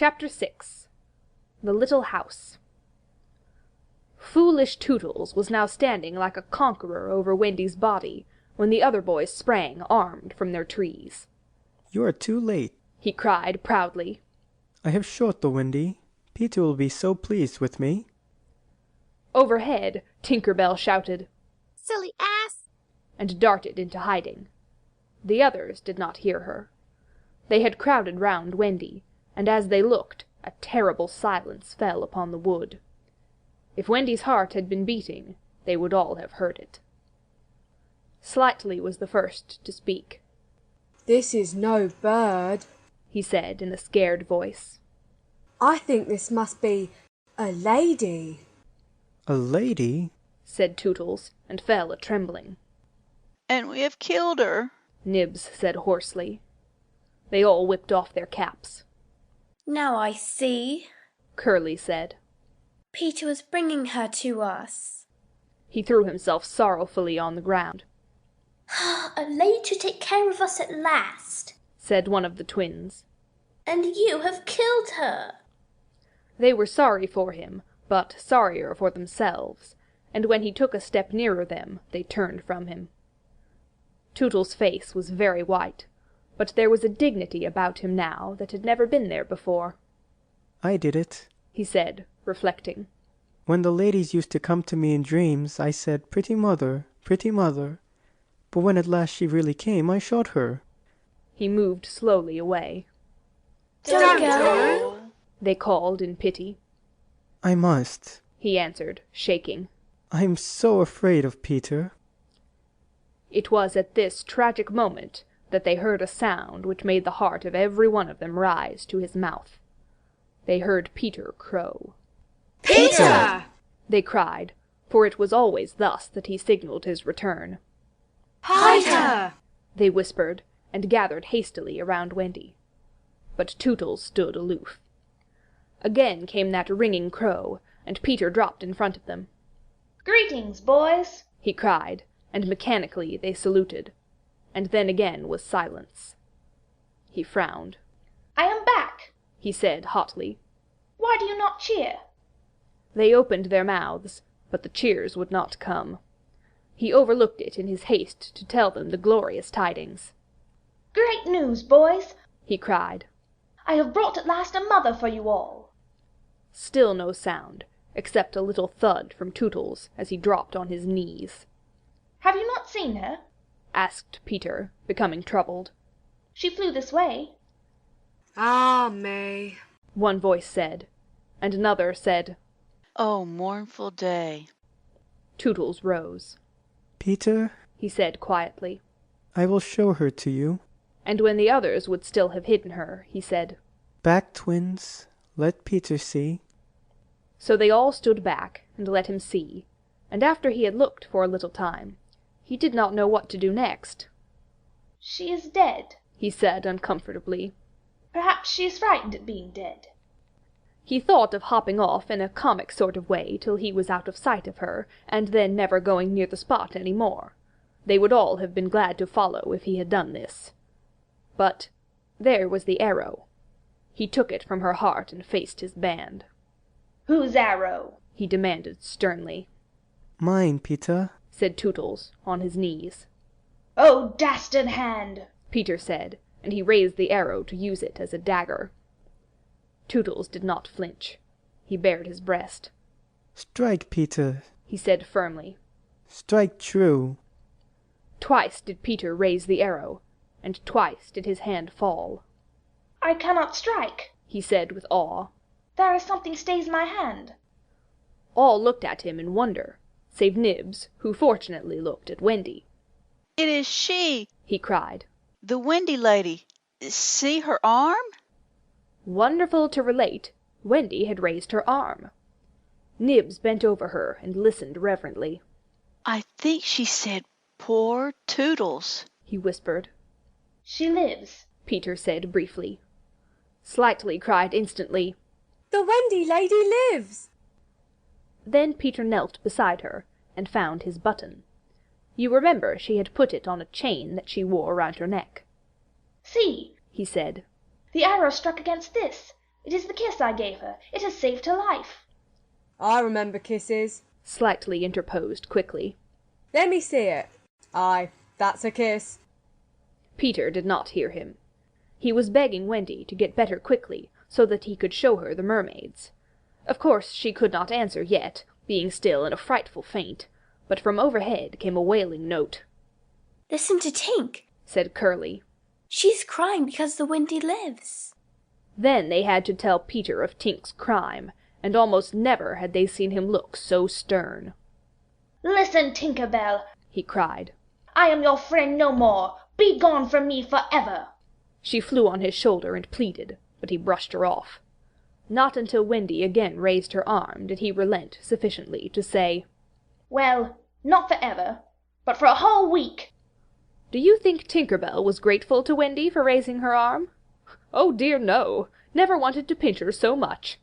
Chapter 6 The Little House. Foolish Tootles was now standing like a conqueror over Wendy's body, when the other boys sprang, armed, from their trees. "You are too late," he cried proudly. "I have shot the Wendy. Peter will be so pleased with me." Overhead, Tinker Bell shouted, "Silly ass!" and darted into hiding. The others did not hear her. They had crowded round Wendy, and as they looked, a terrible silence fell upon the wood. If Wendy's heart had been beating, they would all have heard it. Slightly was the first to speak. "This is no bird," he said in a scared voice. "I think this must be a lady." "A lady?" said Tootles, and fell a-trembling. "And we have killed her," Nibs said hoarsely. They all whipped off their caps. "Now I see," Curly said. "Peter was bringing her to us." He threw himself sorrowfully on the ground. "A lady to take care of us at last," said one of the twins. "And you have killed her." They were sorry for him, but sorrier for themselves, and when he took a step nearer them, they turned from him. Tootle's face was very white, but there was a dignity about him now that had never been there before. "I did it," he said, reflecting. "When the ladies used to come to me in dreams, I said, 'Pretty mother, pretty mother.' But when at last she really came, I shot her." He moved slowly away. "Don't go," they called in pity. "I must," he answered, shaking. "I'm so afraid of Peter." It was at this tragic moment that they heard a sound which made the heart of every one of them rise to his mouth. They heard Peter crow. "Peter!" they cried, for it was always thus that he signalled his return. "Hide her!" they whispered, and gathered hastily around Wendy. But Tootles stood aloof. Again came that ringing crow, and Peter dropped in front of them. "Greetings, boys," he cried, and mechanically they saluted, and then again was silence. He frowned. "I am back," he said hotly. "Why do you not cheer?" They opened their mouths, but the cheers would not come. He overlooked it in his haste to tell them the glorious tidings. "Great news, boys," he cried. "I have brought at last a mother for you all." Still no sound, except a little thud from Tootles as he dropped on his knees. "Have you not seen her?" asked Peter, becoming troubled. "She flew this way." "Ah, me," one voice said, and another said, "Oh, mournful day." Tootles rose. "Peter," he said quietly. "I will show her to you." And when the others would still have hidden her, he said, "Back, twins. Let Peter see." So they all stood back and let him see, and after he had looked for a little time, he did not know what to do next. "She is dead," he said uncomfortably. "Perhaps she is frightened at being dead." He thought of hopping off in a comic sort of way till he was out of sight of her, and then never going near the spot any more. They would all have been glad to follow if he had done this. But there was the arrow. He took it from her heart and faced his band. "Whose arrow?" he demanded sternly. "Mine, Peter," said Tootles, on his knees. "Oh, dastard hand!" Peter said, and he raised the arrow to use it as a dagger. Tootles did not flinch. He bared his breast. "Strike, Peter," he said firmly. "Strike true." Twice did Peter raise the arrow, and twice did his hand fall. "I cannot strike," he said with awe. "There is something stays my hand." All looked at him in wonder, save Nibs, who fortunately looked at Wendy. "It is she," he cried. "the Wendy lady. See her arm?" Wonderful to relate, Wendy had raised her arm. Nibs bent over her and listened reverently. "I think she said, 'Poor Tootles,'" he whispered. "She lives," Peter said briefly. Slightly cried instantly, "The Wendy lady lives!" Then Peter knelt beside her and found his button. You remember she had put it on a chain that she wore round her neck. "See," he said. "the arrow struck against this, It is the kiss I gave her. It has saved her life. I remember kisses. Slightly interposed quickly. Let me see it. Aye, that's a kiss. Peter did not hear him. He was begging Wendy to get better quickly, so that he could show her the mermaids. Of course she could not answer yet, being still in a frightful faint, but from overhead came a wailing note. Listen to Tink. Said Curly. She's crying because the Wendy lives. Then they had to tell Peter of Tink's crime, and almost never had they seen him look so stern. Listen, Tinker Bell, he cried. I am your friend no more. Be gone from me forever. She flew on his shoulder and pleaded, but he brushed her off. Not until Wendy again raised her arm did he relent sufficiently to say, Well, not forever, but for a whole week. Do you think Tinker Bell was grateful to Wendy for raising her arm? Oh dear no, never wanted to pinch her so much.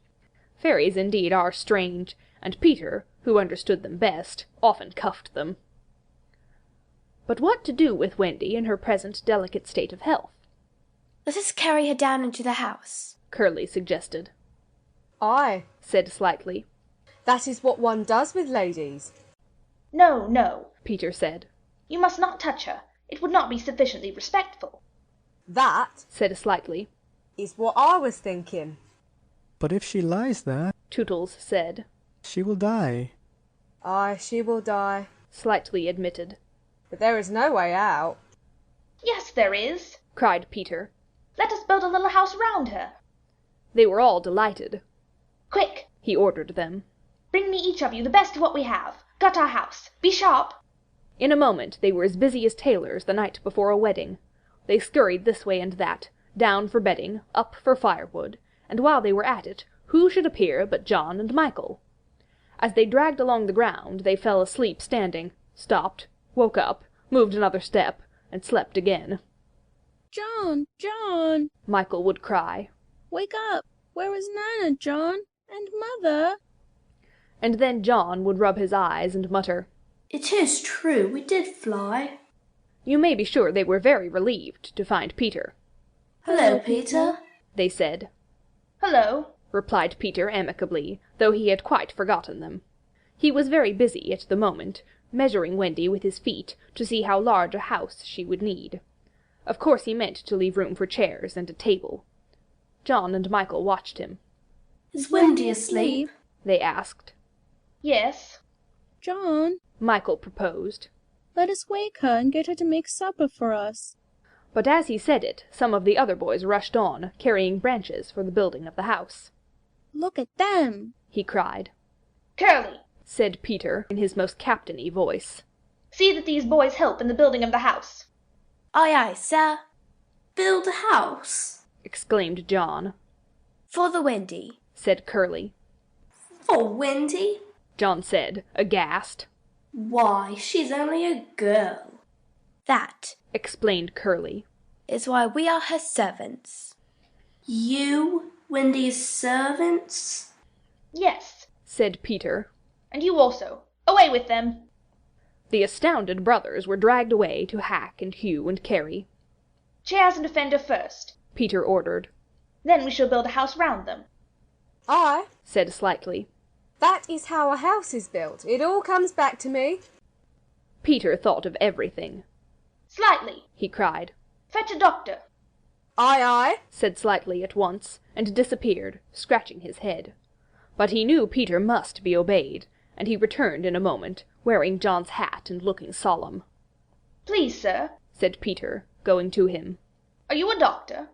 Fairies indeed are strange, and Peter, who understood them best, often cuffed them. But what to do with Wendy in her present delicate state of health? Let us carry her down into the house, Curly suggested. Aye, Said Slightly. that is what one does with ladies. No, no, Peter said. you must not touch her. It would not be sufficiently respectful. That Said Slightly. is what I was thinking. But if she lies there, Tootles said. she will die. Aye, she will die. Slightly admitted. But there is no way out. Yes, there is. Cried Peter. Let us build a little house round her. They were all delighted. Quick, He ordered them. bring me each of you the best of what we have. Gut our house. Be sharp. In a moment they were as busy as tailors the night before a wedding. They scurried this way and that, down for bedding, up for firewood, and while they were at it, who should appear but John and Michael? As they dragged along the ground, they fell asleep standing, stopped, woke up, moved another step, and slept again. John, John, Michael would cry, wake up! Where is Nana, John? And Mother? and then John would rub his eyes and mutter. It is true, we did fly. You may be sure they were very relieved to find Peter. Hello, Peter, They said. Hello. Replied Peter amicably, though he had quite forgotten them. He was very busy at the moment, measuring Wendy with his feet to see how large a house she would need. Of course he meant to leave room for chairs and a table. John and Michael watched him. Is Wendy asleep? They asked. Yes. John, Michael proposed. let us wake her and get her to make supper for us. But as he said it, some of the other boys rushed on, carrying branches for the building of the house. Look at them! He cried. Curly, Said Peter in his most captain-y voice. see that these boys help in the building of the house. Aye, aye, sir. Build a house? Exclaimed John. For the Wendy. Said Curly. For Wendy? John said, aghast. Why, she's only a girl. That Explained Curly. is why we are her servants. You, Wendy's servants? Yes, Said Peter. and you also. Away with them. The astounded brothers were dragged away to hack and hew and carry. Chairs and a fender first. Peter ordered. Then we shall build a house round them. Aye, Said Slightly. that is how a house is built. It all comes back to me. Peter thought of everything. Slightly. He cried. Fetch a doctor. Aye, aye. Said Slightly at once, and disappeared, scratching his head. But he knew Peter must be obeyed, and he returned in a moment, wearing John's hat and looking solemn. Please, sir. Said Peter, going to him. Are you a doctor?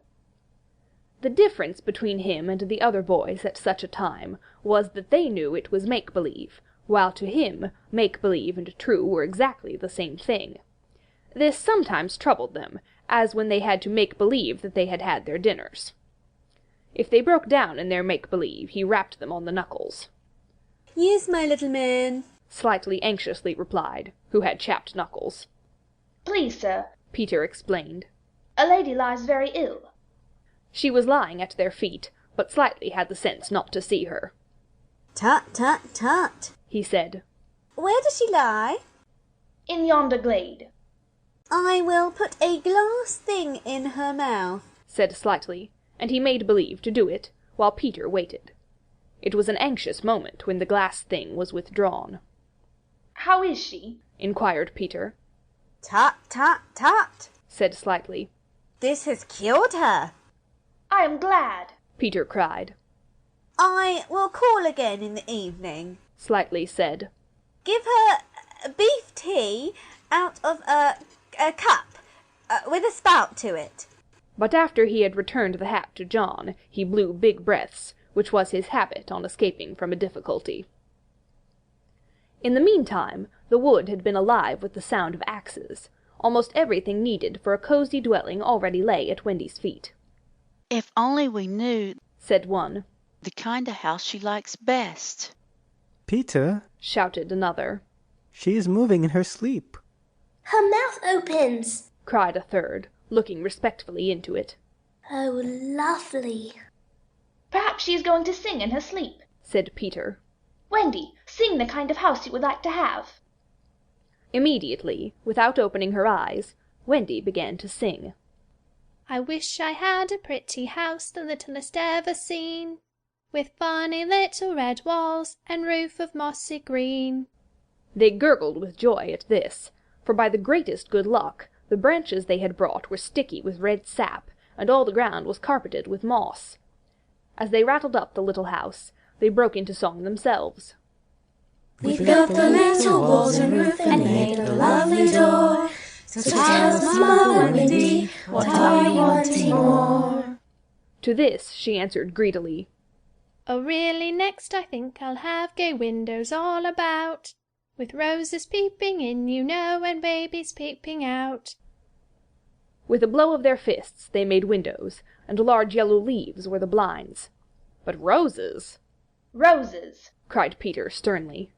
The difference between him and the other boys at such a time was that they knew it was make-believe, while to him make-believe and true were exactly the same thing. This sometimes troubled them, as when they had to make believe that they had had their dinners. If they broke down in their make-believe, he rapped them on the knuckles. Yes, my little man. Slightly anxiously replied, who had chapped knuckles. Please, sir. Peter explained. A lady lies very ill. She was lying at their feet, but Slightly had the sense not to see her. Tut, tut, tut. He said, Where does she lie? In yonder glade. I will put a glass thing in her mouth. said Slightly, and he made believe to do it, while Peter waited. It was an anxious moment when the glass thing was withdrawn. How is she? Inquired Peter. Tut, tut, tut! Said Slightly. This has cured her. I am glad. Peter cried. I will call again in the evening. Slightly said. Give her beef tea out of a cup with a spout to it. But after he had returned the hat to John, he blew big breaths, which was his habit on escaping from a difficulty. In the meantime, the wood had been alive with the sound of axes. Almost everything needed for a cozy dwelling already lay at Wendy's feet. If only we knew, said one. the kind of house she likes best. Peter, Shouted another. she is moving in her sleep. Her mouth opens. Cried a third, looking respectfully into it. Oh, lovely. Perhaps she is going to sing in her sleep, Said Peter. Wendy, sing the kind of house you would like to have. Immediately, without opening her eyes, Wendy began to sing. I wish I had a pretty house, the littlest ever seen, with funny little red walls and roof of mossy green. They gurgled with joy at this, for by the greatest good luck the branches they had brought were sticky with red sap, and all the ground was carpeted with moss. As they rattled up the little house, they broke into song themselves. We built the little walls and roof and made a lovely door. So tell us, Mother Wendy, what are you wanting more? To this she answered greedily. Oh, really, next I think I'll have gay windows all about, with roses peeping in, you know, and babies peeping out. With a blow of their fists they made windows, and large yellow leaves were the blinds. But roses! Roses, cried Peter sternly.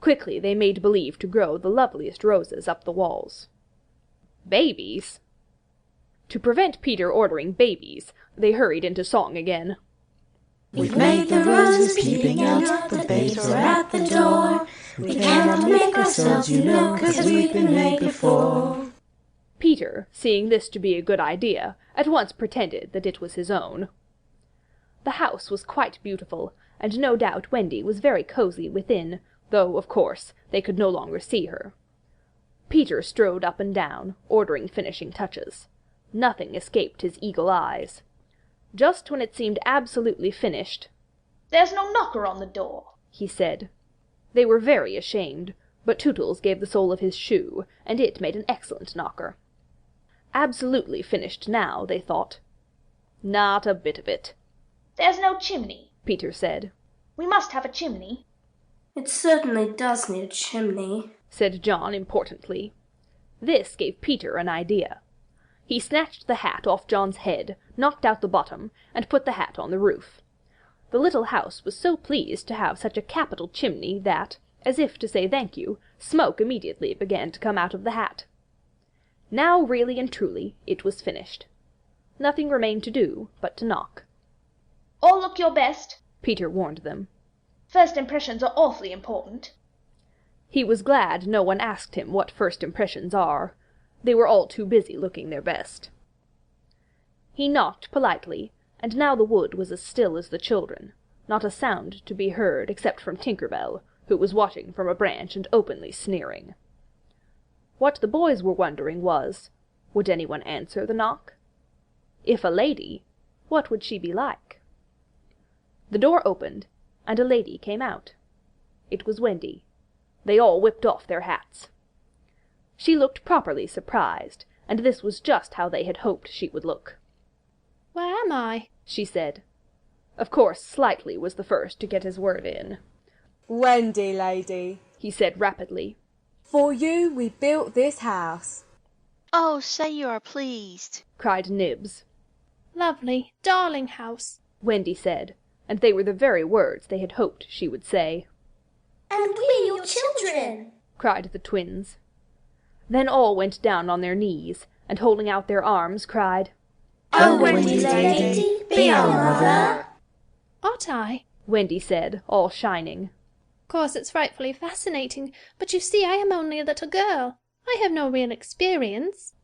Quickly they made believe to grow the loveliest roses up the walls. Babies! To prevent Peter ordering babies, they hurried into song again. We've made the roses peeping out, the babes are at the door. We cannot make ourselves, you know, 'cause we've been made before. Peter, seeing this to be a good idea, at once pretended that it was his own. The house was quite beautiful, and no doubt Wendy was very cozy within, though, of course, they could no longer see her. Peter strode up and down, ordering finishing touches. Nothing escaped his eagle eyes. Just when it seemed absolutely finished, there's no knocker on the door, he said. They were very ashamed, but Tootles gave the sole of his shoe, and it made an excellent knocker. Absolutely finished now, they thought. Not a bit of it. There's no chimney, Peter said. We must have a chimney. It certainly does need a chimney, said John importantly. This gave Peter an idea. He snatched the hat off John's head, knocked out the bottom, and put the hat on the roof. The little house was so pleased to have such a capital chimney that, as if to say thank you, smoke immediately began to come out of the hat. Now really and truly it was finished. Nothing remained to do but to knock. All look your best, Peter warned them. First impressions are awfully important. He was glad no one asked him what first impressions are. They were all too busy looking their best. He knocked politely, and now the wood was as still as the children, not a sound to be heard except from Tinker Bell, who was watching from a branch and openly sneering. What the boys were wondering was, would anyone answer the knock? If a lady, what would she be like? The door opened, and a lady came out. It was Wendy. They all whipped off their hats. She looked properly surprised, and this was just how they had hoped she would look. Where am I? She said. Of course, Slightly was the first to get his word in. Wendy, lady, He said rapidly. for you we built this house. Oh, say you are pleased. Cried Nibs. Lovely, darling house. Wendy said, and they were the very words they had hoped she would say. And we your children, Cried the twins. Then all went down on their knees, and holding out their arms, cried, Oh, Wendy, lady, be our mother. Ought I? Wendy said, all shining. Course it's frightfully fascinating, but you see I am only a little girl. I have no real experience.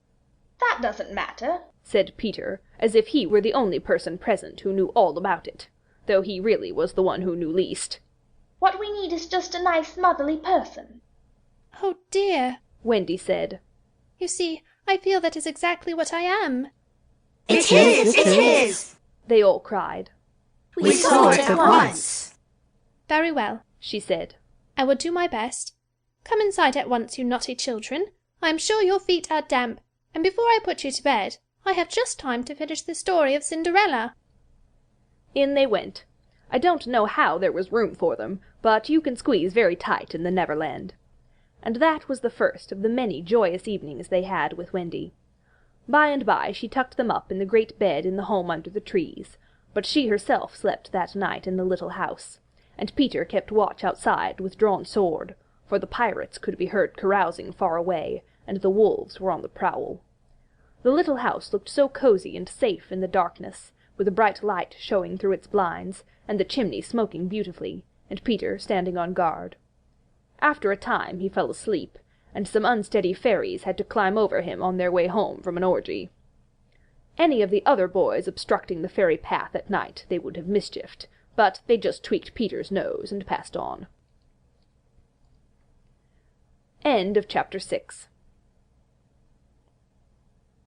That doesn't matter, Said Peter, as if he were the only person present who knew all about it. though he really was the one who knew least. What we need is just a nice motherly person. Oh dear, Wendy said. You see, I feel that is exactly what I am. It is! They all cried. We saw it at once. Very well, She said. I will do my best. Come inside at once, you naughty children. I am sure your feet are damp, and before I put you to bed, I have just time to finish the story of Cinderella. In they went. I don't know how there was room for them, but you can squeeze very tight in the Neverland. And that was the first of the many joyous evenings they had with Wendy. By and by she tucked them up in the great bed in the home under the trees, but she herself slept that night in the little house, and Peter kept watch outside with drawn sword, for the pirates could be heard carousing far away, and the wolves were on the prowl. The little house looked so cozy and safe in the darkness, with a bright light showing through its blinds, and the chimney smoking beautifully, and Peter standing on guard. After a time he fell asleep, and some unsteady fairies had to climb over him on their way home from an orgy. Any of the other boys obstructing the fairy path at night they would have mischiefed, but they just tweaked Peter's nose and passed on. End of chapter 6.